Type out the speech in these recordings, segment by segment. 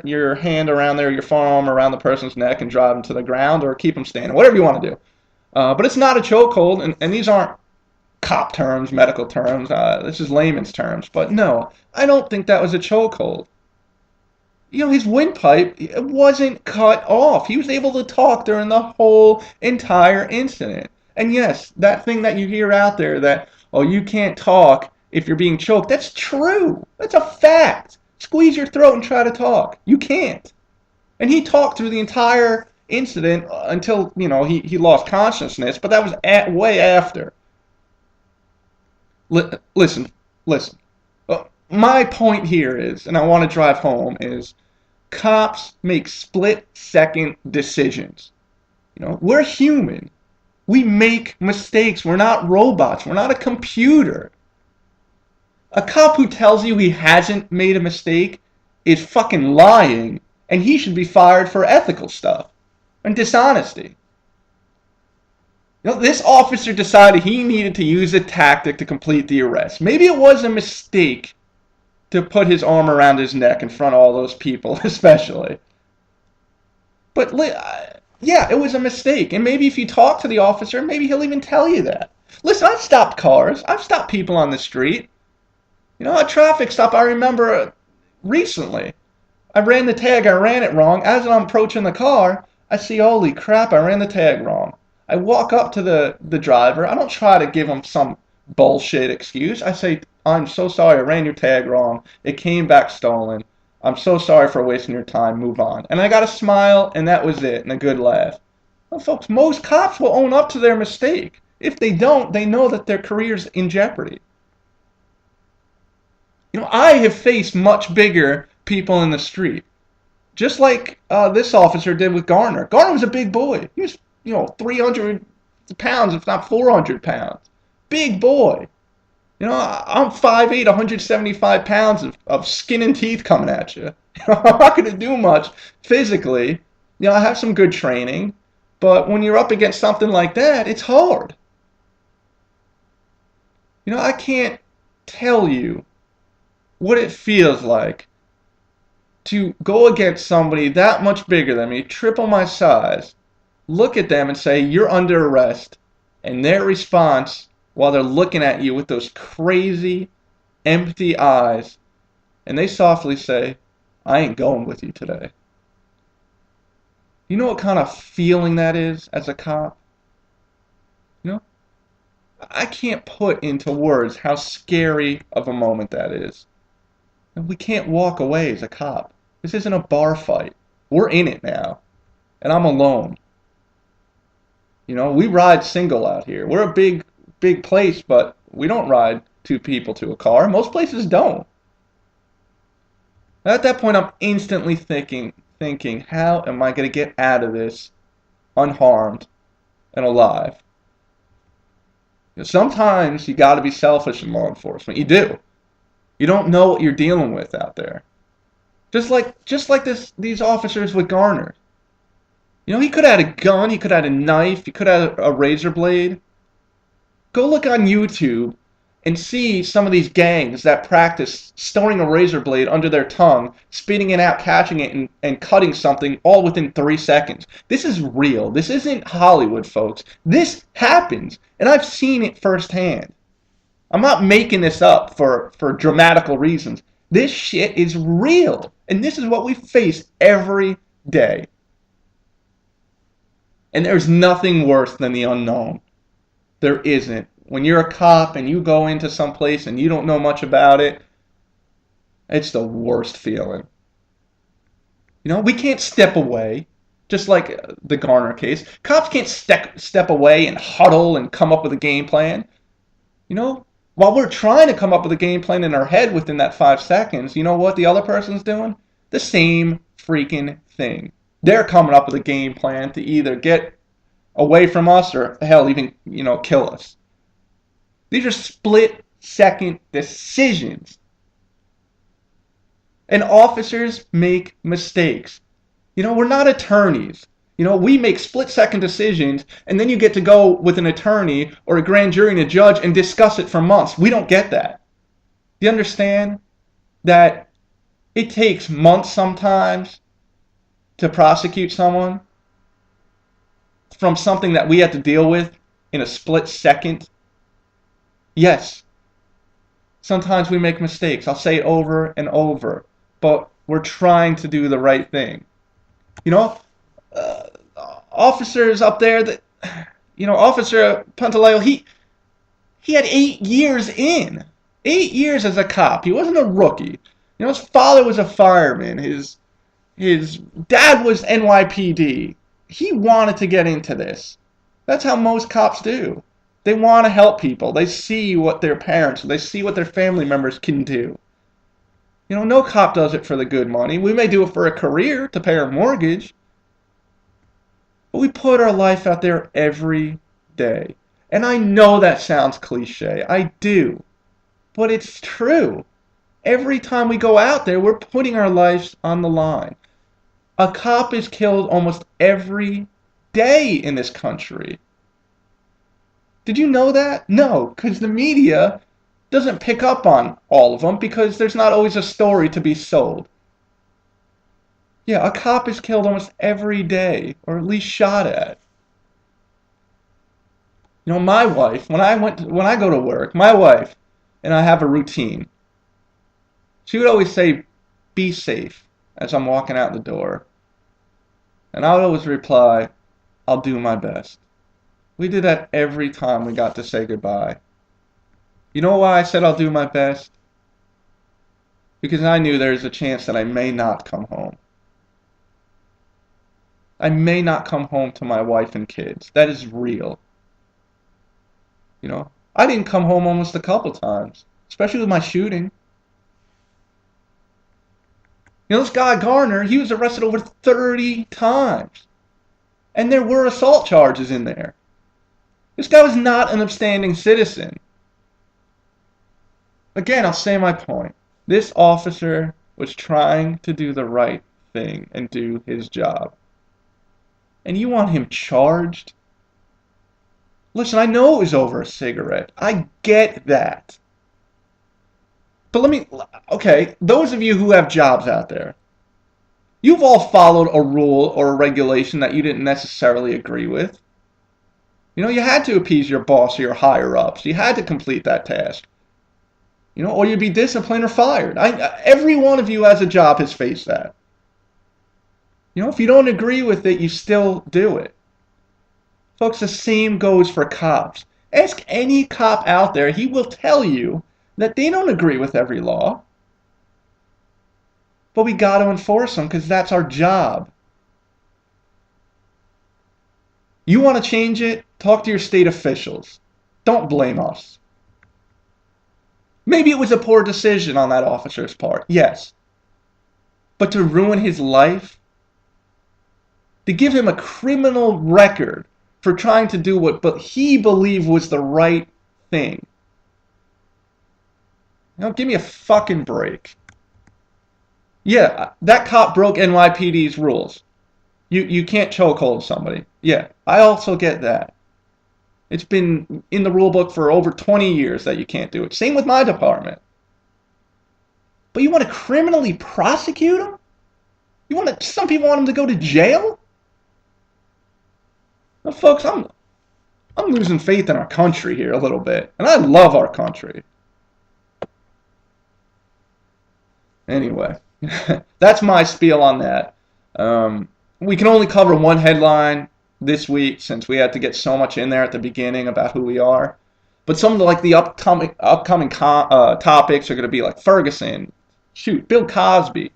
your hand around there, your forearm around the person's neck and drive them to the ground or keep them standing, whatever you want to do. But it's not a chokehold, and these aren't cop terms, medical terms. This is layman's terms. But no, I don't think that was a chokehold. His windpipe wasn't cut off. He was able to talk during the whole entire incident. And yes, that thing that you hear out there that, oh, you can't talk if you're being choked, that's true. That's a fact. Squeeze your throat and try to talk. You can't. And he talked through the entire incident until, he lost consciousness, but that was way after. Listen, listen. My point here is, and I want to drive home, is cops make split-second decisions. We're human. We make mistakes. We're not robots. We're not a computer. A cop who tells you he hasn't made a mistake is fucking lying, and he should be fired for ethical stuff and dishonesty. This officer decided he needed to use a tactic to complete the arrest. Maybe it was a mistake to put his arm around his neck in front of all those people, especially. But yeah, it was a mistake. And maybe if you talk to the officer, maybe he'll even tell you that. Listen, I've stopped cars. I've stopped people on the street. A traffic stop, I remember recently. I ran the tag. I ran it wrong. As I'm approaching the car, I see, holy crap, I ran the tag wrong. I walk up to the driver. I don't try to give him some bullshit excuse. I say, I'm so sorry, I ran your tag wrong. It came back stolen. I'm so sorry for wasting your time. Move on. And I got a smile, and that was it, and a good laugh. Well, folks, most cops will own up to their mistake. If they don't, they know that their career's in jeopardy. I have faced much bigger people in the street. Just like this officer did with Garner. Garner was a big boy. He was, 300 pounds, if not 400 pounds. Big boy. I'm 5'8", 175 pounds of skin and teeth coming at you. I'm not going to do much physically. I have some good training. But when you're up against something like that, it's hard. I can't tell you what it feels like to go against somebody that much bigger than me, triple my size, look at them and say, you're under arrest, and their response, while they're looking at you with those crazy, empty eyes, and they softly say, I ain't going with you today. You know what kind of feeling that is as a cop? I can't put into words how scary of a moment that is. And we can't walk away as a cop. This isn't a bar fight. We're in it now. And I'm alone. We ride single out here. We're a big place, but we don't ride two people to a car. Most places don't. At that point, I'm instantly thinking, how am I going to get out of this unharmed and alive? Sometimes you got to be selfish in law enforcement. You do. You don't know what you're dealing with out there. Just like these officers with Garner. He could have had a gun, he could have had a knife, he could have had a razor blade. Go look on YouTube and see some of these gangs that practice storing a razor blade under their tongue, spitting it out, catching it, and cutting something all within 3 seconds. This is real. This isn't Hollywood, folks. This happens, and I've seen it firsthand. I'm not making this up for dramatical reasons. This shit is real, and this is what we face every day. And there's nothing worse than the unknown. There isn't. When you're a cop and you go into some place and you don't know much about it, it's the worst feeling. We can't step away, just like the Garner case. Cops can't step away and huddle and come up with a game plan. While we're trying to come up with a game plan in our head within that 5 seconds, you know what the other person's doing? The same freaking thing. They're coming up with a game plan to either get away from us or, hell, even, kill us. These are split-second decisions. And officers make mistakes. We're not attorneys. We make split-second decisions, and then you get to go with an attorney or a grand jury and a judge and discuss it for months. We don't get that. Do you understand that It takes months sometimes to prosecute someone from something that we had to deal with in a split second. Yes, sometimes we make mistakes. I'll say it over and over, but we're trying to do the right thing. You know, uh, officers up there that, Officer Pantaleo, he had 8 years in. 8 years as a cop. He wasn't a rookie. His father was a fireman. His dad was NYPD. He wanted to get into this. That's how most cops do. They want to help people. They see what their parents, they see what their family members can do. No cop does it for the good money. We may do it for a career to pay our mortgage, but we put our life out there every day. And I know that sounds cliche. I do. But it's true. Every time we go out there, we're putting our lives on the line. A cop is killed almost every day in this country. Did you know that? No, because the media doesn't pick up on all of them because there's not always a story to be sold. Yeah, a cop is killed almost every day, or at least shot at. My wife, when I go to work, my wife and I have a routine. She would always say, "Be safe," as I'm walking out the door. And I would always reply, "I'll do my best." We did that every time we got to say goodbye. You know why I said I'll do my best? Because I knew there's a chance that I may not come home. I may not come home to my wife and kids. That is real. I didn't come home almost a couple times, especially with my shooting. This guy Garner, he was arrested over 30 times. And there were assault charges in there. This guy was not an upstanding citizen. Again, I'll say my point. This officer was trying to do the right thing and do his job. And you want him charged? Listen, I know it was over a cigarette. I get that. But okay, those of you who have jobs out there, you've all followed a rule or a regulation that you didn't necessarily agree with. You had to appease your boss or your higher-ups. You had to complete that task. Or you'd be disciplined or fired. Every one of you has a job has faced that. If you don't agree with it, you still do it. Folks, the same goes for cops. Ask any cop out there. He will tell you that they don't agree with every law. But we got to enforce them because that's our job. You want to change it? Talk to your state officials. Don't blame us. Maybe it was a poor decision on that officer's part, yes. But to ruin his life? To give him a criminal record for trying to do what he believed was the right thing. Give me a fucking break. Yeah, that cop broke NYPD's rules. You can't chokehold somebody. Yeah, I also get that. It's been in the rule book for over 20 years that you can't do it. Same with my department. But you want to criminally prosecute them? Some people want them to go to jail? Well, folks, I'm losing faith in our country here a little bit. And I love our country. Anyway, that's my spiel on that. We can only cover one headline this week since we had to get so much in there at the beginning about who we are. But some of the upcoming topics are going to be like Ferguson, Bill Cosby,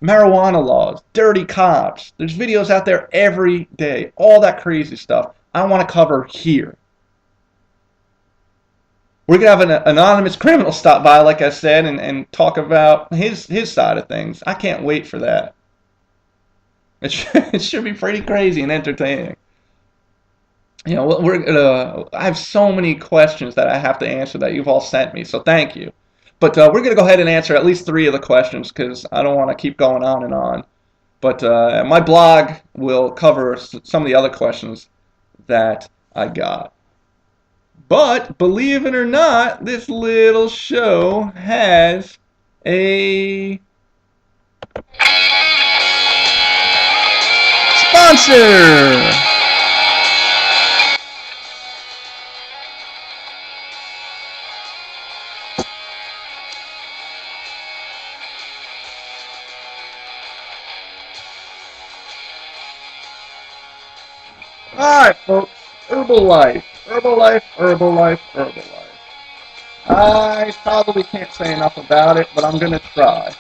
marijuana laws, dirty cops. There's videos out there every day. All that crazy stuff I want to cover here. We're going to have an anonymous criminal stop by, like I said, and talk about his side of things. I can't wait for that. It should be pretty crazy and entertaining. I have so many questions that I have to answer that you've all sent me, so thank you. But we're going to go ahead and answer at least 3 of the questions because I don't want to keep going on and on. But my blog will cover some of the other questions that I got. But believe it or not, this little show has a Sponsor! Alright, folks. Herbalife. Herbalife, Herbalife, Herbalife. I probably can't say enough about it, but I'm going to try.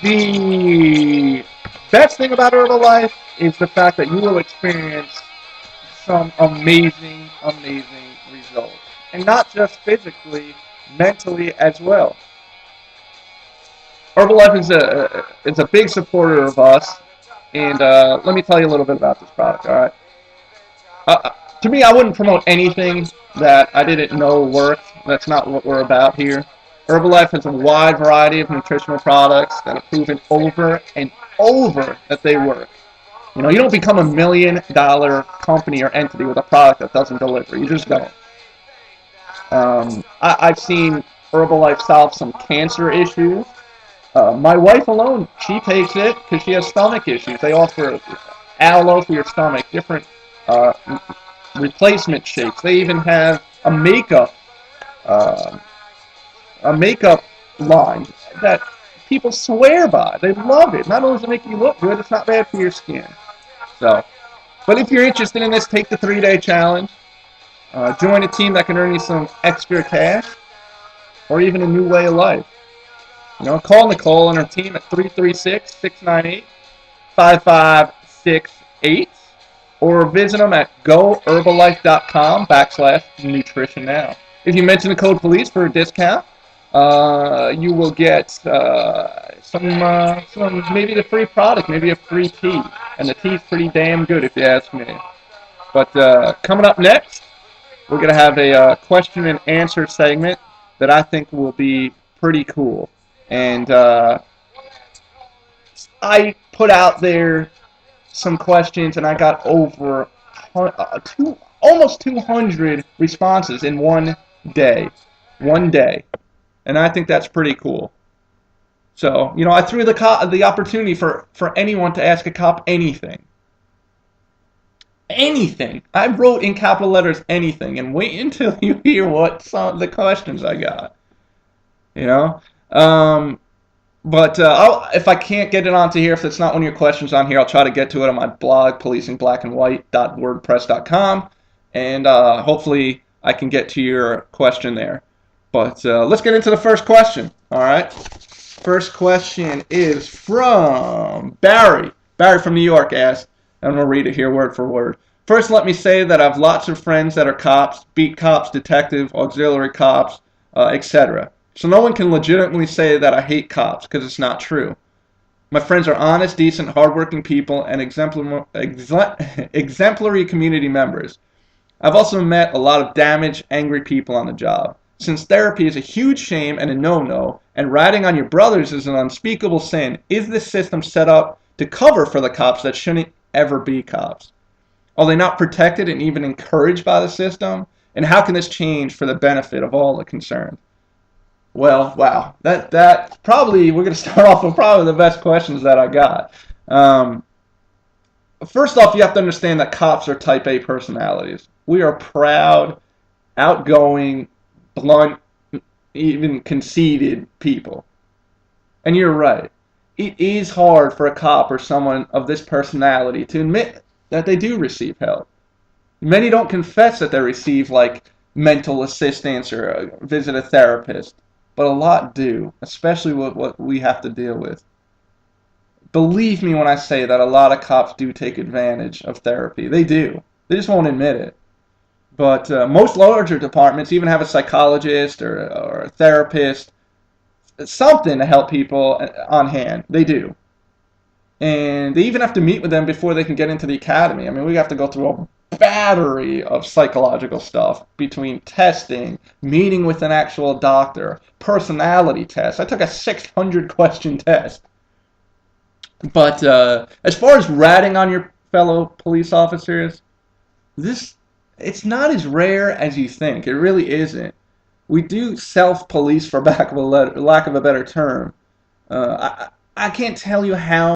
The best thing about Herbalife is the fact that you will experience some amazing, amazing results. And not just physically, mentally as well. Herbalife is a big supporter of us, and let me tell you a little bit about this product. All right. To me, I wouldn't promote anything that I didn't know worked. That's not what we're about here. Herbalife has a wide variety of nutritional products that have proven over and over that they work. You know, you don't become $1 million company or entity with a product that doesn't deliver. You just don't. I've seen Herbalife solve some cancer issues. My wife alone, she takes it because she has stomach issues. They offer aloe for your stomach, different uh, replacement shakes. They even have uh, a makeup line that people swear by. They love it. Not only does it make you look good, it's not bad for your skin. So, but if you're interested in this, take the 3-day challenge. Join a team that can earn you some extra cash or even a new way of life. You know, call Nicole and her team at 336-698-5568 or visit them at goherbalife.com/nutrition now. If you mention the code police for a discount, you will get some maybe the free product, maybe a free tea, and the tea's pretty damn good if you ask me. But coming up next, we're gonna have a question and answer segment that I think will be pretty cool. And I put out there some questions, and I got over almost 200 responses in one day. One day. And I think that's pretty cool. So, you know, I threw the opportunity for anyone to ask a cop anything. Anything. I wrote in capital letters anything, and wait until you hear what some of the questions I got. You know? But if I can't get it onto here, if it's not one of your questions on here, I'll try to get to it on my blog, policingblackandwhite.wordpress.com, and hopefully I can get to your question there. But let's get into the first question. All right. First question is from Barry. Barry from New York asked, and we'll read it here word for word. First, let me say that I have lots of friends that are cops, beat cops, detective, auxiliary cops, etc. So no one can legitimately say that I hate cops, because it's not true. My friends are honest, decent, hardworking people and exemplary community members. I've also met a lot of damaged, angry people on the job. Since therapy is a huge shame and a no-no, and ratting on your brothers is an unspeakable sin, is this system set up to cover for the cops that shouldn't ever be cops? Are they not protected and even encouraged by the system? And how can this change for the benefit of all the concerned? Well, wow, that probably, we're going to start off with probably the best questions that I got. First off, you have to understand that cops are type A personalities. We are proud, outgoing, blunt, even conceited people. And you're right. It is hard for a cop or someone of this personality to admit that they do receive help. Many don't confess that they receive, like, mental assistance or visit a therapist. But a lot do, especially with what we have to deal with. Believe me when I say that a lot of cops do take advantage of therapy. They do. They just won't admit it. But most larger departments even have a psychologist or a therapist, something to help people on hand. They do. And they even have to meet with them before they can get into the academy. I mean, we have to go through a battery of psychological stuff between testing, meeting with an actual doctor, personality tests. I took a 600 question test. But as far as ratting on your fellow police officers, it's not as rare as you think. It really isn't. We do self-police, for lack of a better term. I can't tell you how